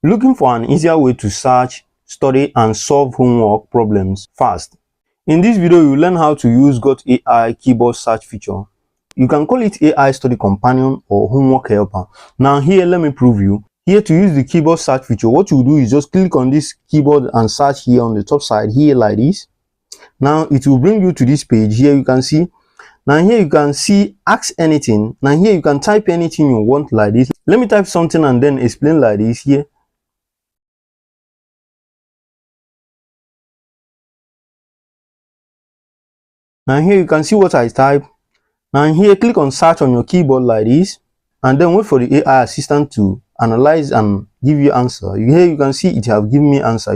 Looking for an easier way to search, study and solve homework problems fast. In this video, you will learn how to use Gauth AI keyboard search feature. You can call it AI study companion or homework helper. Now here, let me prove you. Here, to use the keyboard search feature, what you do is just click on this keyboard and search here on the top side here like this. Now it will bring you to this page. Here you can see. Now here you can see ask anything. Now here you can type anything you want like this. Let me type something and then explain like this here. Now here you can see what I type. Now here click on search on your keyboard like this, and then wait for the AI assistant to analyze and give you answer. Here you can see it have given me answer.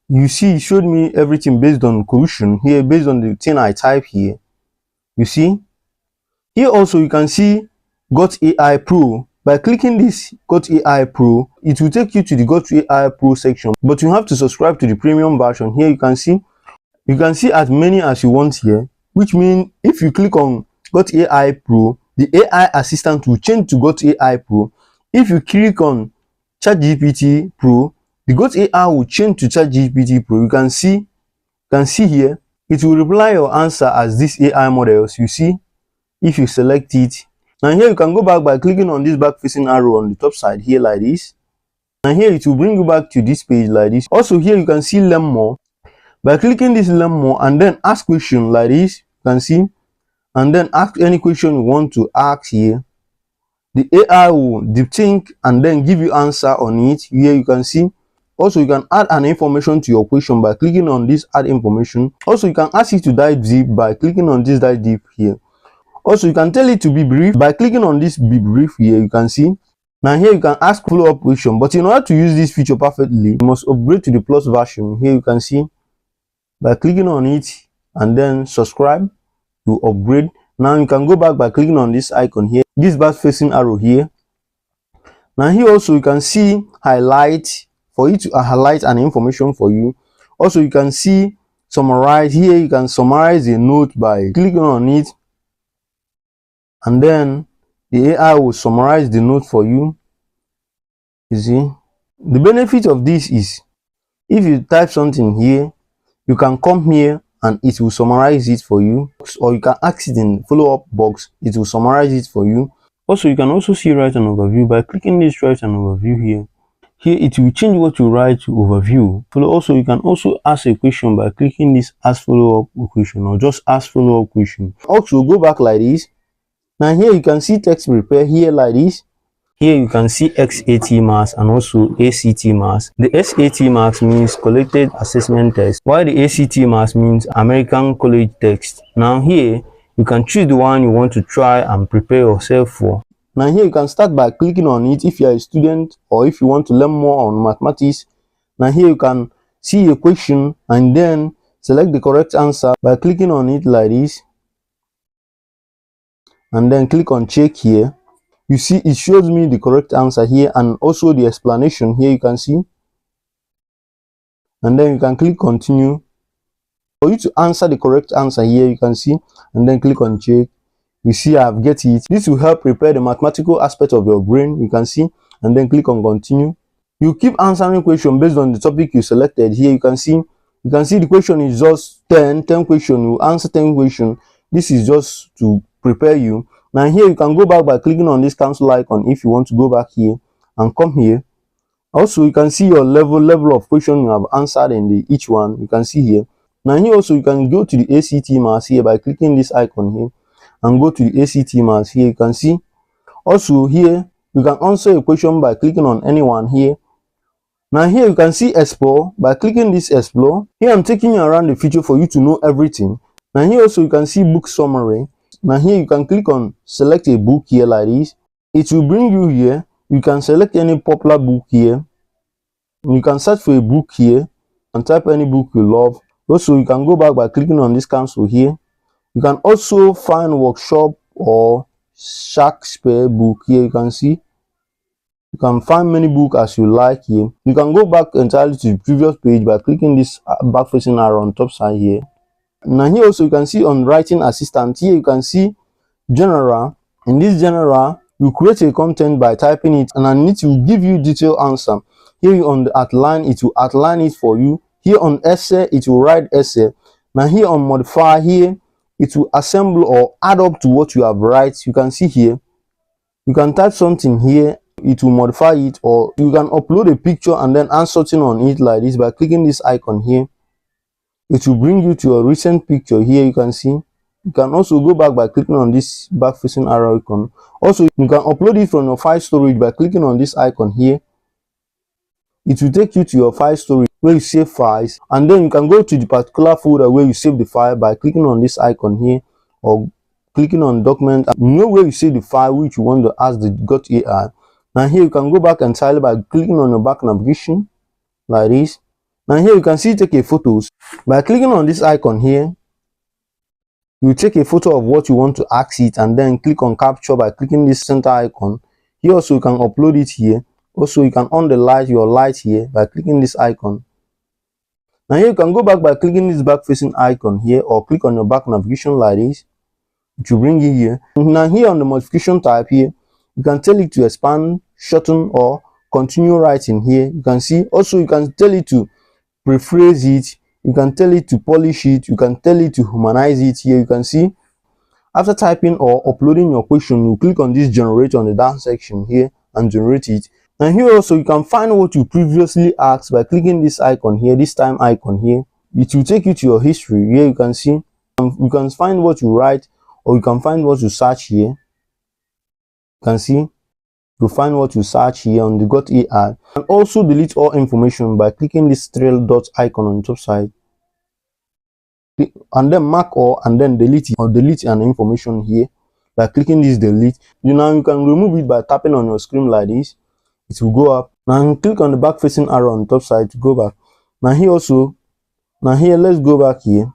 You see it showed me everything based on question here, based on the thing I type here. You see here also you can see Gauth AI Pro. By clicking this Gauth AI Pro, it will take you to the Gauth AI Pro section, but you have to subscribe to the premium version. Here you can see as many as you want here, which means if you click on Gauth AI Pro, the AI assistant will change to Gauth AI Pro. If you click on ChatGPT Pro, the Gauth AI will change to ChatGPT Pro. You can see here, it will reply your answer as this AI models. You see, if you select it. Now here you can go back by clicking on this back facing arrow on the top side here like this. And here it will bring you back to this page like this. Also here you can see learn more. By clicking this learn more and then ask question like this, you can see, and then ask any question you want to ask here. The AI will deep think and then give you answer on it. Here you can see. Also you can add an information to your question by clicking on this add information. Also you can ask it to dive deep by clicking on this dive deep here. Also you can tell it to be brief by clicking on this be brief here. You can see. Now here you can ask follow-up question, but in order to use this feature perfectly, you must upgrade to the plus version. Here you can see. By clicking on it and then subscribe, you upgrade. Now you can go back by clicking on this icon here, this back facing arrow here. Now here also you can see highlight, for you to highlight an information for you. Also you can see summarize. Here you can summarize a note by clicking on it, and then the AI will summarize the note for you. You see, the benefit of this is if you type something here, you can come here and it will summarize it for you, or you can ask it in follow-up box, it will summarize it for you. Also you can also see write an overview by clicking this write an overview here. Here it will change what you write to overview. Also you can also ask a question by clicking this ask follow-up question, or just ask follow-up question. Also go back like this. Now here you can see text prepare here like this. Here you can see XAT marks and also ACT marks. The SAT marks means collected assessment test, while the ACT marks means American college text. Now here you can choose the one you want to try and prepare yourself for. Now here you can start by clicking on it if you are a student or if you want to learn more on mathematics. Now here you can see a question and then select the correct answer by clicking on it like this, and then click on check here. You see it shows me the correct answer here and also the explanation here, you can see. And then you can click continue. For you to answer the correct answer here, you can see, and then click on check. You see I've get it. This will help prepare the mathematical aspect of your brain, you can see, and then click on continue. You keep answering question based on the topic you selected. Here you can see the question is just 10 question. You answer 10 question. This is just to prepare you. Now here you can go back by clicking on this cancel icon if you want to go back here and come here. Also you can see your level of question you have answered in each one, you can see here. Now here also you can go to the ACT marks here by clicking this icon here and go to the ACT marks here, you can see. Also here you can answer a question by clicking on anyone here. Now here you can see explore by clicking this explore. Here I'm taking you around the feature for you to know everything. Now here also you can see book summary. Now here you can click on select a book here like this. It will bring you here. You can select any popular book here. You can search for a book here and type any book you love. Also you can go back by clicking on this cancel here. You can also find workshop or Shakespeare book here, you can see. You can find many books as you like here. You can go back entirely to the previous page by clicking this back facing arrow on top side here. Now here also you can see on writing assistant. Here you can see general. In this general, you create a content by typing it and it will give you detailed answer. Here on the outline, it will outline it for you. Here on essay, it will write essay. Now here on modify, here it will assemble or add up to what you have write. You can see here, you can type something here, it will modify it, or you can upload a picture and then add something on it like this by clicking this icon here. It will bring you to your recent picture. Here you can see. You can also go back by clicking on this back facing arrow icon. Also, you can upload it from your file storage by clicking on this icon here. It will take you to your file storage where you save files, and then you can go to the particular folder where you save the file by clicking on this icon here, or clicking on document. You know where you save the file which you want to ask the Gauth AI. Now here you can go back entirely by clicking on your back navigation like this. Now here you can see take a photos by clicking on this icon here. You take a photo of what you want to ask it, and then click on capture by clicking this center icon. Here also you can upload it here. Also, you can on the light, your light here by clicking this icon. Now here you can go back by clicking this back facing icon here, or click on your back navigation like this. It will bring you here. Now here on the modification type here, you can tell it to expand, shorten, or continue writing here. You can see. Also, you can tell it to rephrase it. You can tell it to polish it. You can tell it to humanize it here. You can see. After typing or uploading your question, you click on this generate on the down section here and generate it. And here also you can find what you previously asked by clicking this icon here, this time icon here. It will take you to your history. Here you can see, you can find what you write, or you can find what you search here. You can see, you find what you search here on the Gauth AI. And also delete all information by clicking this trail dot icon on the top side. And then mark all, and then delete it, or delete an information here by clicking this delete. Now you can remove it by tapping on your screen like this. It will go up. Now click on the back facing arrow on the top side to go back. Now here also, now here let's go back here.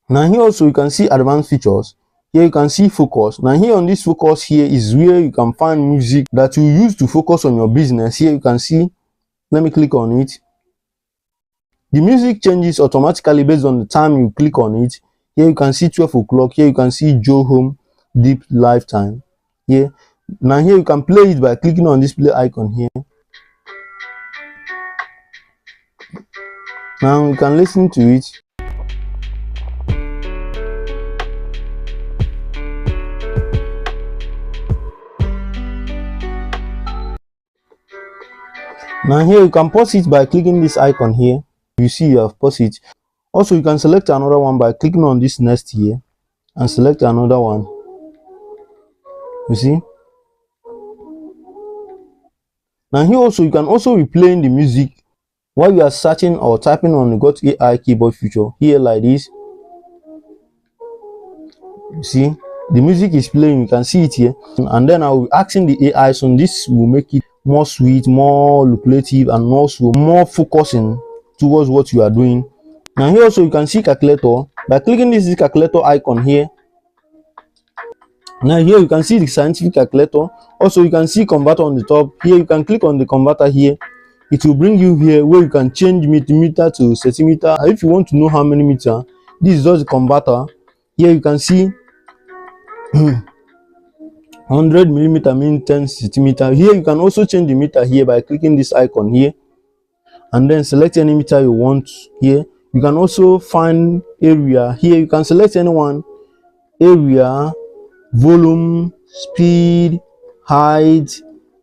Now here also you can see advanced features. Here you can see focus. Now here on this focus here is where you can find music that you use to focus on your business. Here you can see, let me click on it. The music changes automatically based on the time you click on it. Here you can see 12 o'clock. Here you can see Joe Home, Deep Lifetime. Here. Now here you can play it by clicking on this play icon here. Now you can listen to it. Now here you can pause it by clicking this icon here. You see you have paused it. Also you can select another one by clicking on this next here and select another one. You see. Now here also you can also be playing the music while you are searching or typing on the Gauth AI keyboard feature here like this. You see the music is playing, you can see it here. And then I will be asking the AI, so this will make it more sweet, more lucrative, and also more focusing towards what you are doing. Now here also you can see calculator by clicking this calculator icon here. Now here you can see the scientific calculator. Also you can see converter on the top. Here you can click on the converter here. It will bring you here where you can change millimeter to centimeter. If you want to know how many meter, this is just the converter. Here you can see 100 millimeter means 10 centimeter. Here you can also change the meter here by clicking this icon here, and then select any meter you want here. You can also find area here. You can select any one, area, volume, speed, height,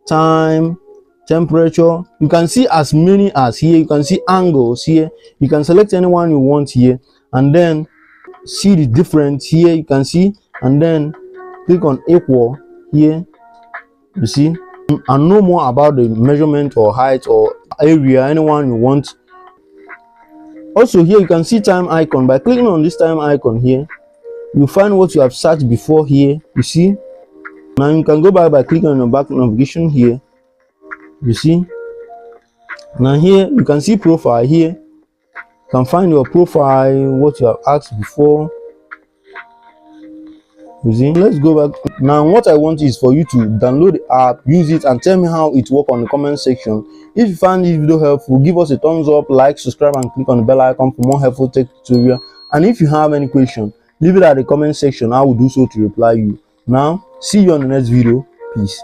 time, temperature. You can see as many as here. You can see angles here. You can select any one you want here, and then see the difference here. You can see, and then click on equal here. You see, and know more about the measurement or height or area, anyone you want. Also here you can see time icon. By clicking on this time icon here, you find what you have searched before here. You see, now you can go back by clicking on your back navigation here. You see, now here you can see profile here. You can find your profile, what you have asked before. You see, let's go back. Now what I want is for you to download the app, use it, and tell me how it works on the comment section. If you find this video helpful, give us a thumbs up, like, subscribe, and click on the bell icon for more helpful tech tutorial. And if you have any question, leave it at the comment section. I will do so to reply you. Now see you on the next video. Peace.